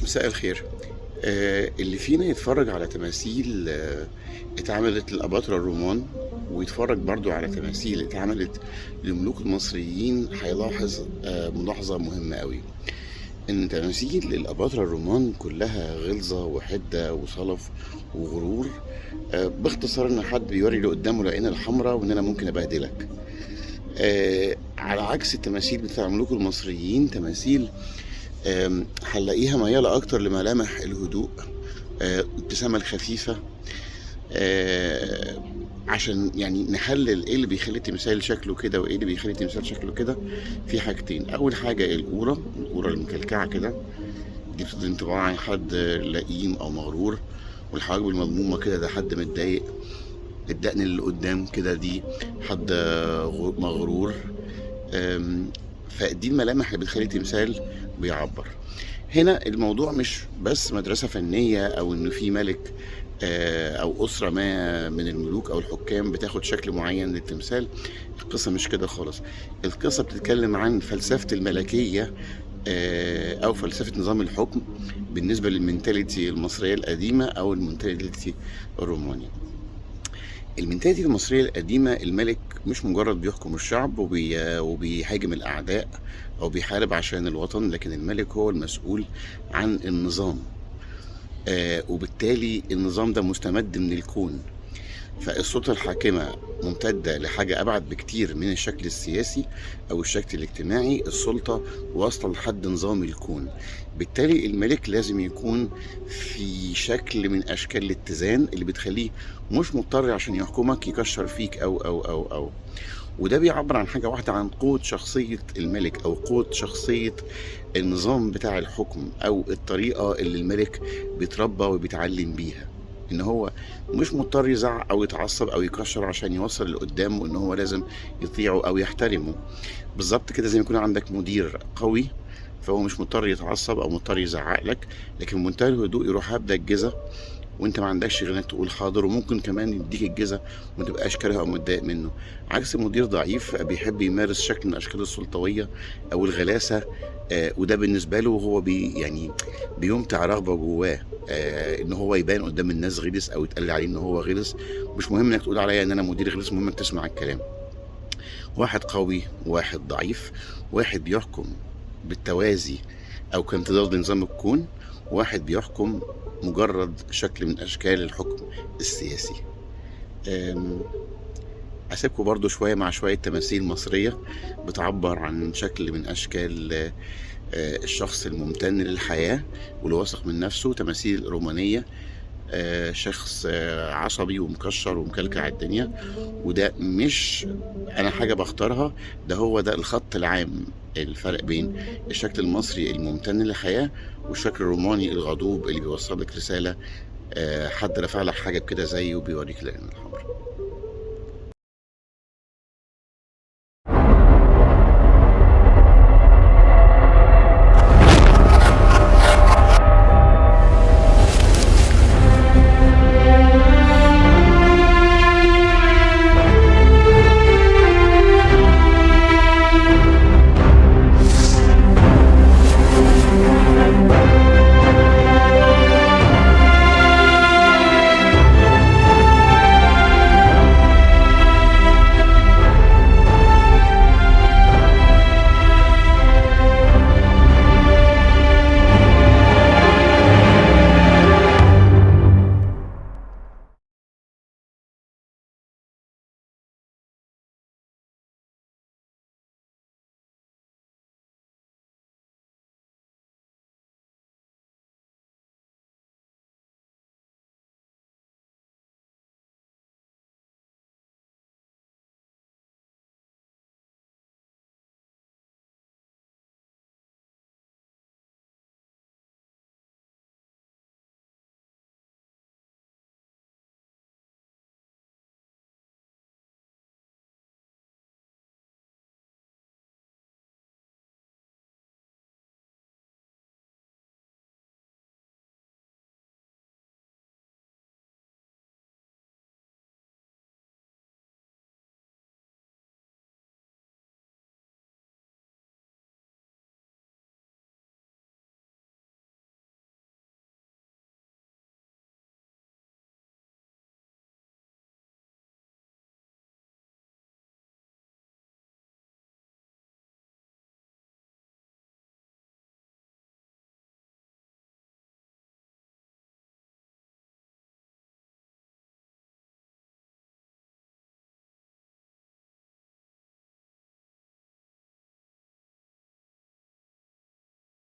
مساء الخير. اللي فينا يتفرج على تماثيل اتعملت للأباطرة الرومان، ويتفرج برضو على تماثيل اتعملت لملوك المصريين، هيلاحظ ملاحظة مهمة قوي، إن تماثيل الأباطرة الرومان كلها غلظة وحدة وصلف وغرور. باختصار إن حد بيوري اللي قدامه العين الحمراء وإن أنا ممكن أبهدلك. على عكس التماثيل بتاع ملوك المصريين، تماثيل هنلاقيها ميالة أكتر لملامح الهدوء، الابتسامة الخفيفة. آه، عشان يعني نحلل ايه اللي بيخلي التمثال شكله كده وايه اللي بيخلي التمثال شكله كده. في حاجتين: اول حاجة القورة المكلكعة كده، دي بتدي انطباع عن حد لئيم او مغرور. والحواجب المضمومة كده ده حد متضايق. الدقن اللي قدام كده دي حد مغرور. فدي الملامح اللي بتخلي التمثال بيعبر. هنا الموضوع مش بس مدرسة فنية أو إنه في ملك أو أسرة ما من الملوك أو الحكام بتاخد شكل معين للتمثال. القصة مش كده خالص. القصة بتتكلم عن فلسفة الملكية، أو فلسفة نظام الحكم بالنسبة للمنتاليتي المصرية القديمة أو المنتاليتي الروماني. المنتاليتي المصرية القديمة، الملك مش مجرد بيحكم الشعب وبيهاجم الأعداء أو بيحارب عشان الوطن، لكن الملك هو المسؤول عن النظام. وبالتالي النظام ده مستمد من الكون. فالسلطة الحاكمة ممتدة لحاجة أبعد بكتير من الشكل السياسي أو الشكل الاجتماعي. السلطة واصلة لحد نظام الكون. بالتالي الملك لازم يكون في شكل من أشكال الاتزان اللي بتخليه مش مضطر عشان يحكمك يكشر فيك أو. وده بيعبر عن حاجة واحدة، عن قوة شخصية الملك أو قوة شخصية النظام بتاع الحكم أو الطريقة اللي الملك بيتربى وبيتعلم بيها. إن هو مش مضطر يزعق أو يتعصب أو يكشر عشان يوصل اللي قدامه إن هو لازم يطيعه أو يحترمه. بالظبط كده زي ما يكون عندك مدير قوي، فهو مش مضطر يتعصب أو مضطر يزعق لك، لكن بمنتهى الهدوء يروح هبدأ الجزا وانت ما عندكش غير انك تقول حاضر، وممكن كمان يديك الجزا وما تبقاش كاره او متضايق منه. عكس مدير ضعيف بيحب يمارس شكل من اشكال السلطويه او الغلاسه. وده بالنسبه له هو يعني بيمتع رغبه جواه، ان هو يبان قدام الناس غلس او يتقال عليه ان هو غلس. مش مهم انك تقول عليا ان انا مدير غلس، المهم انك تسمع الكلام. واحد قوي، واحد ضعيف، واحد بيحكم بالتوازي او كامتداد لنظام الكون، واحد بيحكم مجرد شكل من اشكال الحكم السياسي. أم، هسيبكم برضو شوية مع شوية تماثيل مصرية بتعبر عن شكل من أشكال الشخص الممتن للحياة واللي واثق من نفسه. تماثيل رومانية، شخص عصبي ومكشر ومكلكع الدنيا. وده مش انا حاجة بختارها، ده هو ده الخط العام. الفرق بين الشكل المصري الممتن للحياة والشكل الروماني الغضوب اللي بيوصل لك رسالة. حد رفع لك حاجة كده زيه وبيوريك العين الحمراء.